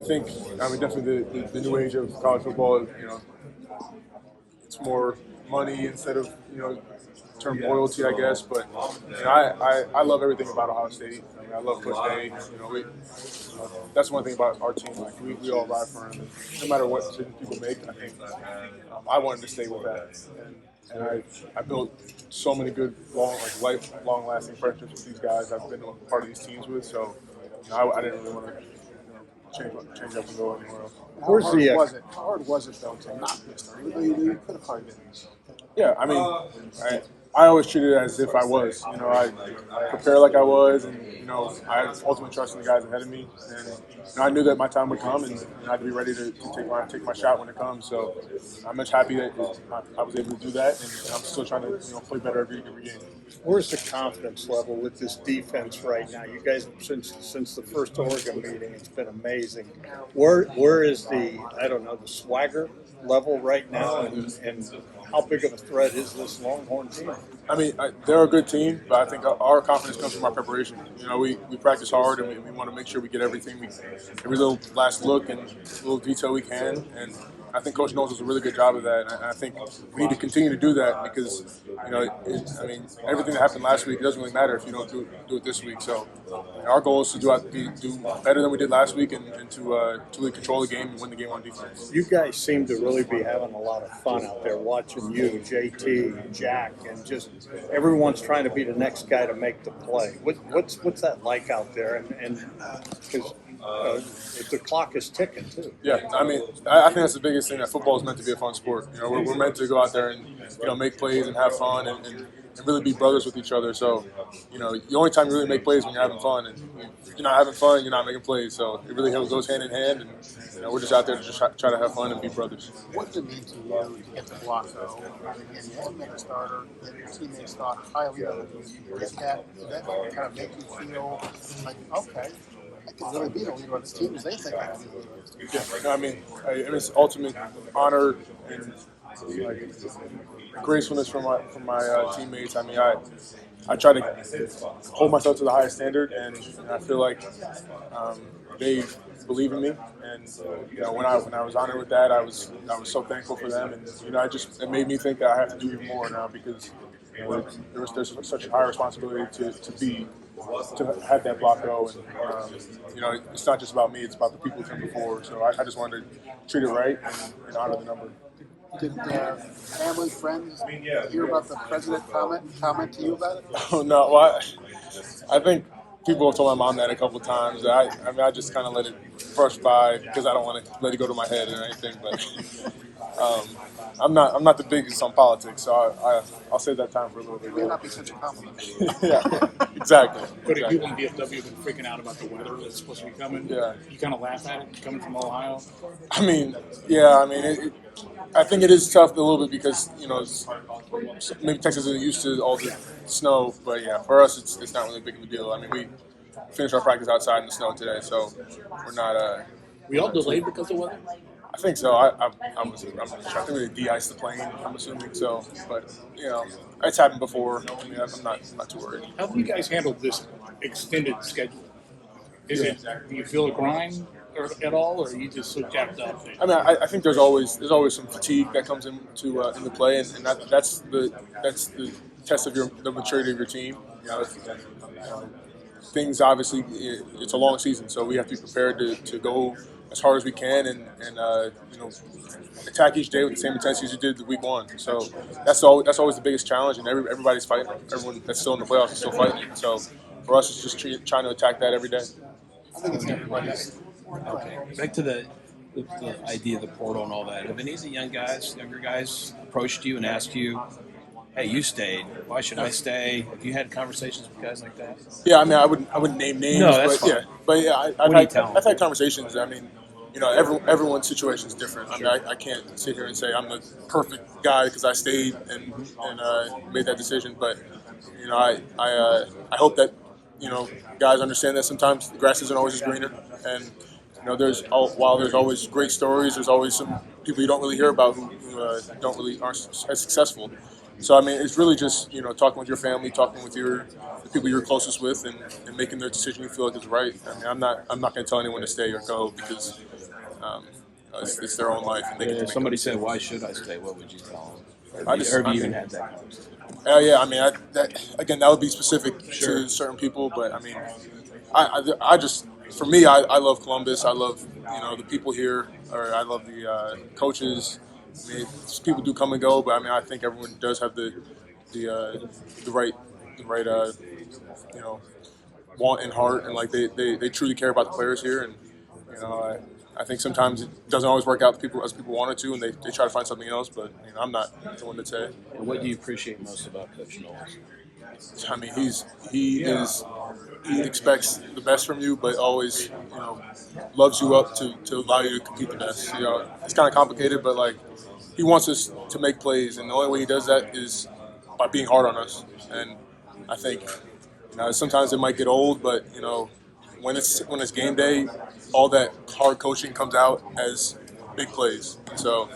I think, definitely the new age of college football, it's more money instead of, term loyalty, I guess. But I love everything about Ohio State. I love Coach Day. That's one thing about our team. Like we all ride for him, no matter what decisions people make. And I think I wanted to stay with that, and I built so many good long lasting friendships with these guys. I've been a part of these teams with, so I didn't really want to change up and go anywhere else. How hard was it though to not miss them? You could have probably been. Yeah, I always treated it as if I was. I prepared like I was, and I ultimately trusted the guys ahead of me, and I knew that my time would come, and I had to be ready to take my shot when it comes. So I'm much happy that I was able to do that, and I'm still trying to play better every game. Where's the confidence level with this defense right now? You guys, since the first Oregon meeting, it's been amazing. Where is the swagger level right now, and how big of a threat is this Longhorn team? They're a good team, but I think our confidence comes from our preparation. We practice hard, and we want to make sure we get everything, every little last look and little detail we can. And I think Coach Knowles does a really good job of that. And I think we need to continue to do that because, everything that happened last week, it doesn't really matter if you don't do it this week. So our goal is to do better than we did last week and to really control the game and win the game on defense. You guys seem to really be having a lot of fun out there watching you, JT, Jack, and just everyone's trying to be the next guy to make the play. What's that like out there? And because the clock is ticking too. Yeah, I think that's the biggest thing, that football is meant to be a fun sport. We're meant to go out there and make plays and have fun and really be brothers with each other. So, the only time you really make plays is when you're having fun, and if you're not having fun, you're not making plays. So it really goes hand in hand, and we're just out there to just try to have fun and be brothers. What did it mean to you to get the block though? And you hadn't been a starter, and your teammates thought highly of you. Did that kind of make you feel like, okay, I could really be the leader of this team as they think I can be the leader of this team? Yeah, it's ultimate honor and gracefulness from my teammates. I try to hold myself to the highest standard, and I feel like they believe in me. And when I was honored with that, I was so thankful for them, and it made me think that I have to do even more now because there's such a high responsibility to have that block go, and it's not just about me; it's about the people who came before. So I just wanted to treat it right and honor the number. Did family, friends hear about the president comment to you about it? Oh no, well, I think people have told my mom that a couple of times. I just kind of let it brush by because I don't want to let it go to my head or anything. But I'm not the biggest on politics, so I'll save that time for a little bit. It may not be such a compliment. Yeah, exactly. But if people in DFW have been freaking out about the weather that's supposed to be coming, you kind of laugh at it coming from Ohio. I think it is tough a little bit because maybe Texas isn't used to all the snow, but yeah, for us it's not really big of a deal. We finished our practice outside in the snow today, so we're not. We all delayed because of weather. I think so. I think they de-iced the plane. I'm assuming so, but it's happened before. I'm not too worried. How have you guys handled this extended schedule? Do you feel a grind at all, or are you just so jacked up? I think there's always some fatigue that comes into play, and that's the test of the maturity of your team. Things obviously it's a long season, so we have to be prepared to go as hard as we can and attack each day with the same intensity as you did the week one. So that's always the biggest challenge, and everybody's fighting. Everyone that's still in the playoffs is still fighting. So for us, it's just trying to attack that every day. I think it's everybody's. Okay, back to the idea of the portal and all that. Have any of the younger guys approached you and asked you, hey, you stayed, why should I stay? Have you had conversations with guys like that? Yeah, I wouldn't name names. No, that's fine. I've had conversations. Everyone's situation is different. I can't sit here and say I'm the perfect guy because I stayed and made that decision. But I hope that guys understand that sometimes the grass isn't always as greener, and while there's always great stories, there's always some people you don't really hear about who aren't as successful. So it's really just talking with your family, talking with the people you're closest with, and making the decision you feel like is right. I'm not going to tell anyone to stay or go because it's their own life. And they get to If make somebody those said, decisions. "Why should I stay?" What would you tell them? I just, Or have I you mean, even had that conversation? yeah, I mean, that would be specific Sure. to certain people, but I mean, I just, for me, I love Columbus. I love, the people here, or I love the coaches. I mean, people do come and go, but I mean, I think everyone does have the uh, the right the right you know want and heart, and like they truly care about the players here, and I think sometimes it doesn't always work out as people want it to, and they try to find something else. But I'm not the one to say. And what do you appreciate most about Coach Knowles? I mean, he expects the best from you, but always loves you up to allow you to compete the best. It's kind of complicated, but like he wants us to make plays, and the only way he does that is by being hard on us. And I think sometimes it might get old, but when it's game day, all that hard coaching comes out as big plays. And so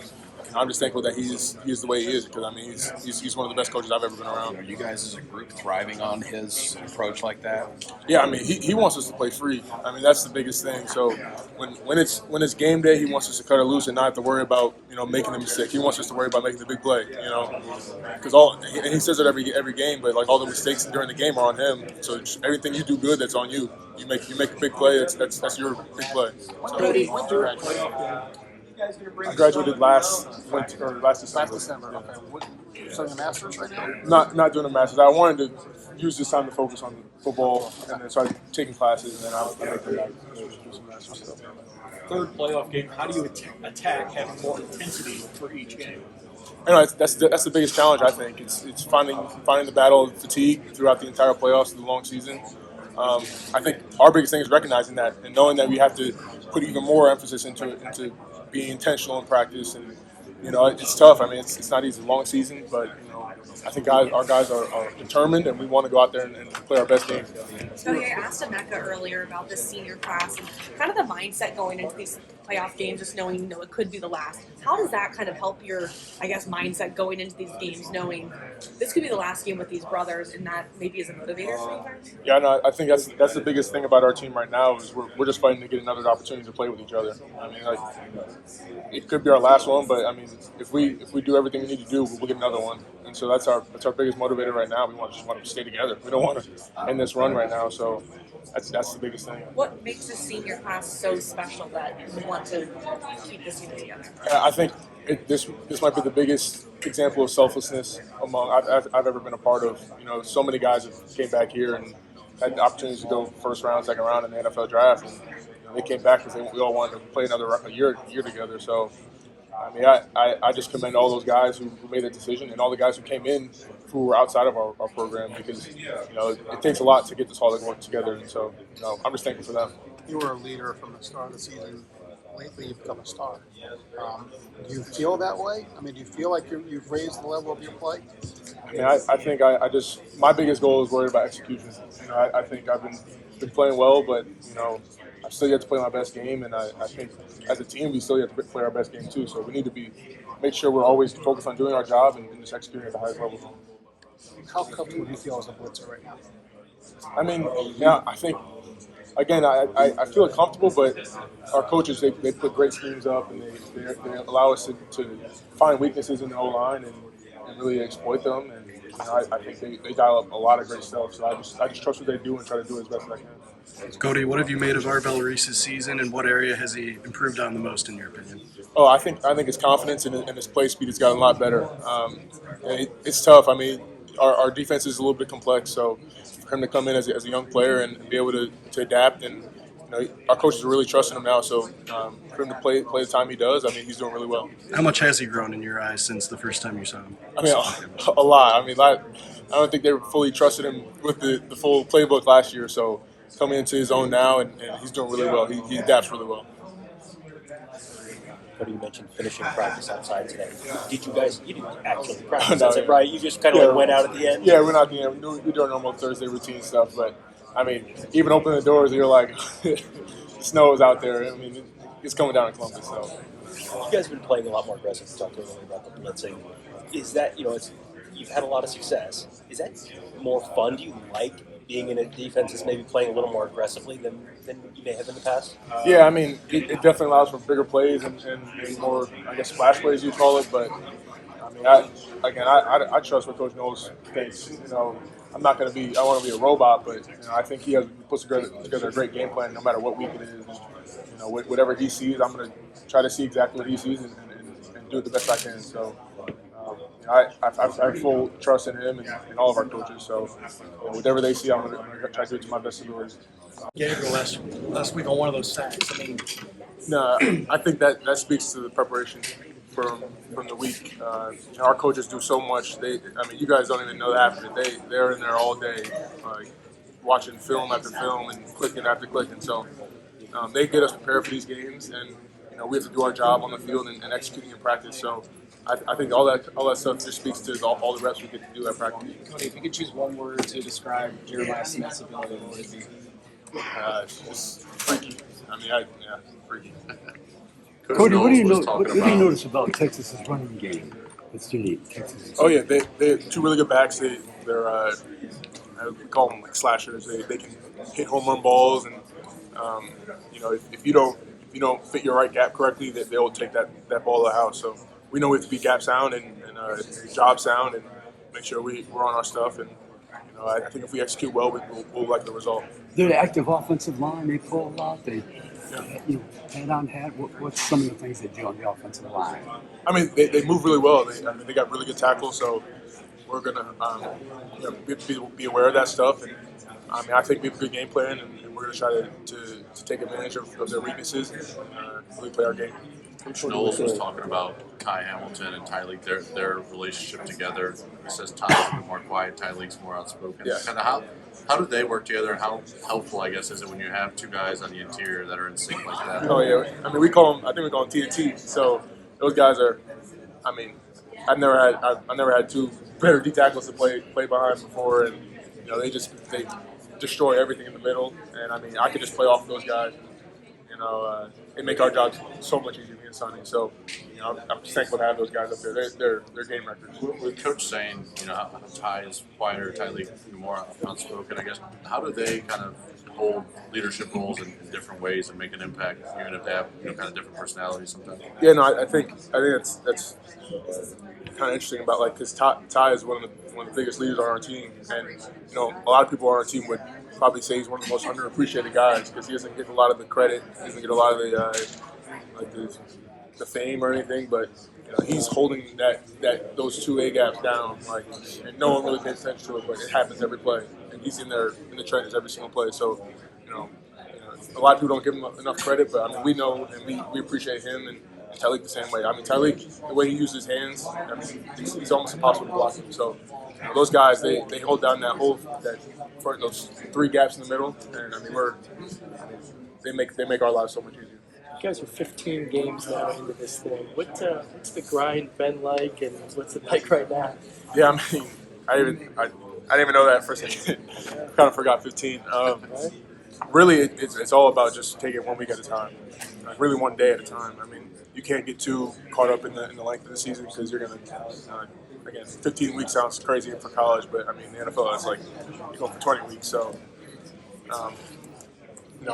I'm just thankful that he is the way he is, because I mean he's one of the best coaches I've ever been around. Are you guys as a group thriving on his approach like that? Yeah, I mean he wants us to play free. I mean that's the biggest thing. So when it's game day, he wants us to cut it loose and not have to worry about making the mistake. He wants us to worry about making the big play. Because and he says it every game, but like all the mistakes during the game are on him. So everything you do good, that's on you. You make a big play, that's your big play. So, Cody, when did you graduate? I graduated last winter or last December. Last December. Okay. What, studying a master's right now? Not doing a master's. I wanted to use this time to focus on football, and then started taking classes, and then I may come back to do some master's stuff. Third playoff game. How do you attack having more intensity for each game? That's the biggest challenge. I think it's finding the battle of fatigue throughout the entire playoffs, the long season. I think our biggest thing is recognizing that and knowing that we have to put even more emphasis into being intentional in practice. And it's tough. I mean, it's not easy, long season, but I think our guys are determined, and we want to go out there and play our best game. Cody, I asked Emeka earlier about this senior class and kind of the mindset going into these playoff games, just knowing it could be the last. How does that kind of help your, mindset going into these games, knowing this could be the last game with these brothers, and that maybe is a motivator for you guys? Yeah, no, I think that's the biggest thing about our team right now is we're just fighting to get another opportunity to play with each other. I mean, it could be our last one, but I mean, if we do everything we need to do, we'll get another one. And so that's our biggest motivator right now. We just want to stay together. We don't want to end this run right now. So that's the biggest thing. What makes this senior class so special that you want to keep this unit together? I think this might be the biggest example of selflessness I've ever been a part of. So many guys have came back here and had the opportunities to go first round, second round in the NFL draft, and they came back because we all wanted to play another year together. So, I mean, I just commend all those guys who made that decision, and all the guys who came in who were outside of our program, because it takes a lot to get this all to work together. And so, I'm just thankful for them. You were a leader from the start of the season. Lately, you've become a star. Do you feel that way? I mean, do you feel like you've raised the level of your play? I mean, I think I just my biggest goal is worried about execution. I think I've been playing well, but I still yet to play my best game, and I think as a team we still yet to play our best game too. So we need to make sure we're always focused on doing our job and just executing at the highest level. How comfortable do you feel as a blitzer right now? I mean, yeah, I think again I feel comfortable, but our coaches they put great schemes up, and they allow us to find weaknesses in the O-line and really exploit them. And I think they dial up a lot of great stuff. So I just trust what they do and try to do as best as I can. Cody, what have you made of Arvell Reese's season, and what area has he improved on the most, in your opinion? Oh, I think his confidence and his play speed has gotten a lot better. It's tough. I mean, our defense is a little bit complex, so for him to come in as a young player and be able to adapt, and our coaches are really trusting him now. So for him to play the time he does, I mean, he's doing really well. How much has he grown in your eyes since the first time you saw him? I mean, a lot. I mean, I don't think they fully trusted him with the full playbook last year. So coming into his own now, and he's doing really well. He adapts really well. Cody, you mentioned finishing practice outside today. You didn't actually practice No, outside, right? You just kind of went out at the end? Yeah, we're not at the end. We do our normal Thursday routine stuff, but I mean, even opening the doors, you're like, the snow is out there. I mean, it's coming down in Columbus, so. You guys have been playing a lot more aggressive. We talked earlier about the blitzing. Is that, you've had a lot of success. Is that more fun? Do you like being in a defense that's maybe playing a little more aggressively than you may have in the past? Yeah, I mean, it definitely allows for bigger plays and more, I guess, splash plays you call it. But I mean, I trust what Coach Knowles thinks. You know, I'm not going to be. I want to be a robot, but you know, I think he puts together a great game plan no matter what week it is. And, you know, whatever he sees, I'm going to try to see exactly what he sees and do it the best I can. So. You know, I have full trust in him and all of our coaches. So, you know, whatever they see, I'm going to try to do it to my best ability. Gabriel last week on one of those sacks. I mean, No, I think that speaks to the preparation from the week. You know, our coaches do so much. I mean, you guys don't even know half of it. They're in there all day, like watching film after film and clicking after clicking. So they get us prepared for these games, and you know, we have to do our job on the field and executing in practice. So I think all that stuff just speaks to all the reps we get to do at practice. Cody, if you could choose one word to describe Jeremiah Smith's ability, what would it be? Just freaky. I mean, freaky. Cody, what do you notice about Texas's running game that's unique? Texas. Oh yeah, they have two really good backs. They're we call them like slashers. They can hit home run balls, and you know if you don't fit your right gap correctly, they'll take that ball to the house. So we know we have to be gap sound and job sound and make sure we're on our stuff. And you know I think if we execute well, we'll like the result. They're the active offensive line. They pull a lot. They head on head. What's some of the things they do on the offensive line? I mean, they move really well. They got really good tackles, so we're gonna be aware of that stuff. And I mean, I think we have a good game plan, and we're gonna try to take advantage of their weaknesses and really play our game. Coach Knowles was talking about Kai Hamilton and Tyleek, their relationship together. He says Ty's a bit more quiet, Tyleek's more outspoken. Yeah. Kind of how do they work together, and how helpful, I guess, is it when you have two guys on the interior that are in sync like that? Oh yeah, I mean we call them. I think we call them T to T. So those guys are. I mean, I've never had two better D tackles to play behind before, and you know they destroy everything in the middle. And I mean I could just play off of those guys. You know, it make our jobs so much easier, me and Sonny. So, you know, I'm thankful to have those guys up there. They're game records. With Coach saying, you know, how Ty is quieter, Tyleek more outspoken, I guess, how do they kind of hold leadership roles in different ways and make an impact, even if they have kind of different personalities sometimes? Yeah, no, I think that's kind of interesting about because Ty is one of the biggest leaders on our team, and you know, a lot of people on our team would probably say he's one of the most underappreciated guys because he doesn't get a lot of the credit, he doesn't get a lot of the fame or anything, but you know, he's holding those two A gaps down, and no one really pays attention to it, but it happens every play, and he's in there in the trenches every single play. So, you know, a lot of people don't give him enough credit, but I mean, we know and we appreciate him and Tyleek the same way. I mean, Tyleek, the way he uses his hands, I mean, it's almost impossible to block him. So, you know, those guys, they hold down those three gaps in the middle, and I mean, they make our lives so much easier. You guys are 15 games now into this thing. What's the grind been like, and what's it like right now? Yeah, I mean, I didn't even know that for a second. Kind of forgot 15. Really, it's all about just taking it 1 week at a time. Really, 1 day at a time. I mean, you can't get too caught up in the length of the season because you're gonna. Again, 15 weeks sounds crazy for college, but I mean, the NFL is like you go for 20 weeks. So,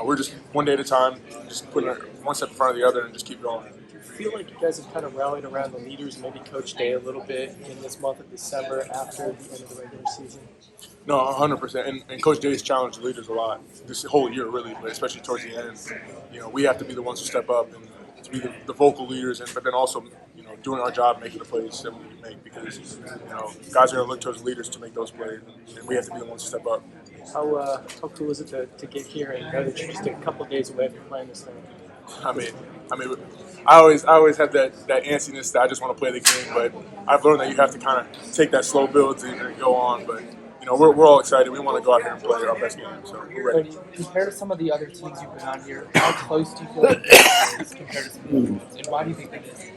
we're just 1 day at a time, just putting it one step in front of the other and just keep going. I feel like you guys have kind of rallied around the leaders, maybe Coach Day a little bit in this month of December after the end of the regular season. No, 100%. And Coach Day has challenged the leaders a lot this whole year, really, but especially towards the end. You know, we have to be the ones who step up and to be the vocal leaders, but then also, you know, doing our job, making the plays that we make because, you know, guys are going to look towards the leaders to make those plays, and we have to be the ones to step up. How cool is it to get here and know that you're just a couple days away from playing this thing? I mean, I always have that antsiness that I just want to play the game, but I've learned that you have to kind of take that slow build and go on. But you know, we're all excited. We want to go out here and play our best game, so we're ready. Compared to some of the other teams you've been on here, how close do you feel like this is compared to some of the other teams, and why do you think that is?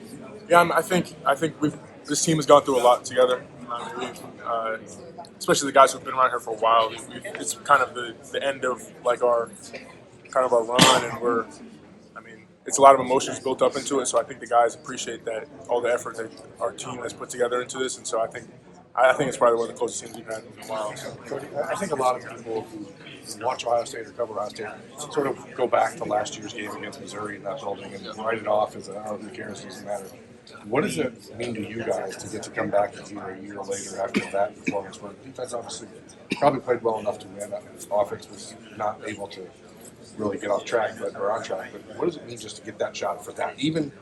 Yeah, I think this team has gone through a lot together. Especially the guys who've been around here for a while. It's kind of the end of like our run, and it's a lot of emotions built up into it. So I think the guys appreciate that all the effort that our team has put together into this, and so I think I think it's probably one of the closest teams we've had in a while. So. Cody, I think a lot of people who watch Ohio State or cover Ohio State sort of go back to last year's game against Missouri in that building and write it off as, oh, who cares, doesn't matter. What does it mean to you guys to get to come back here a year later after that performance where the defense obviously probably played well enough to win, offense was not able to really get off track, or on track, but what does it mean just to get that shot for that, even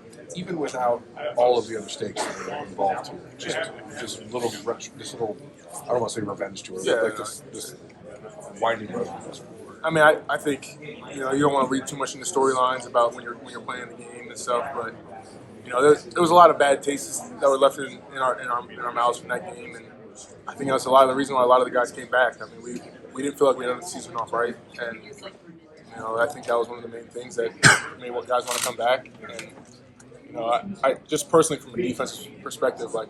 without all of the other stakes that are involved here? Just little, I don't want to say revenge tour, but like this winding road. I mean, I think you don't want to read too much into storylines about when you're playing the game and stuff, but there was a lot of bad tastes that were left in our mouths from that game, and I think that's a lot of the reason why a lot of the guys came back. I mean, we didn't feel like we ended the season off right, and I think that was one of the main things that made what guys want to come back. And I just personally from a defensive perspective, like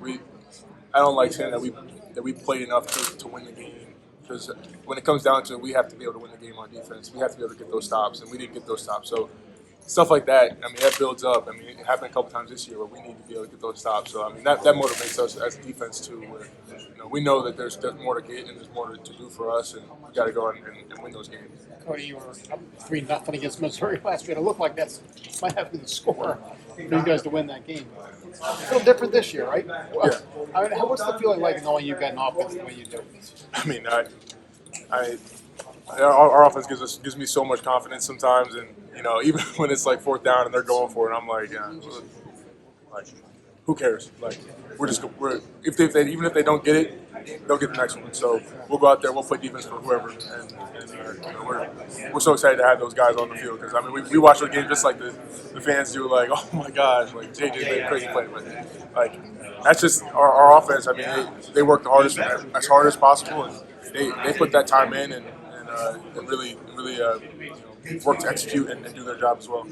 I don't like saying that we played enough to win the game, because when it comes down to it, we have to be able to win the game on defense. We have to be able to get those stops, and we didn't get those stops. So stuff like that, I mean, that builds up. I mean, it happened a couple times this year where we need to be able to get those stops. So I mean, that motivates us as a defense too. Where we know that there's more to get and there's more to do for us, and we got to go out and win those games. Cody, you were up 3-0 against Missouri last year. It looked like that might have been the score for you guys to win that game. It's a little different this year, right? Well, Yeah. I mean, what's the feeling like knowing you've got an offense the way you do? I mean, our offense gives me so much confidence sometimes, and even when it's like fourth down and they're going for it, I'm like, like who cares? Like even if they don't get it, they'll get the next one. So we'll go out there, we'll play defense for whoever, and we're so excited to have those guys on the field, because I mean we watch the game just like the fans do, like, oh my gosh, like JJ made a crazy play, but like that's just our offense. I mean they work the hardest as hard as possible, and they put that time in and really work to execute and do their job as well.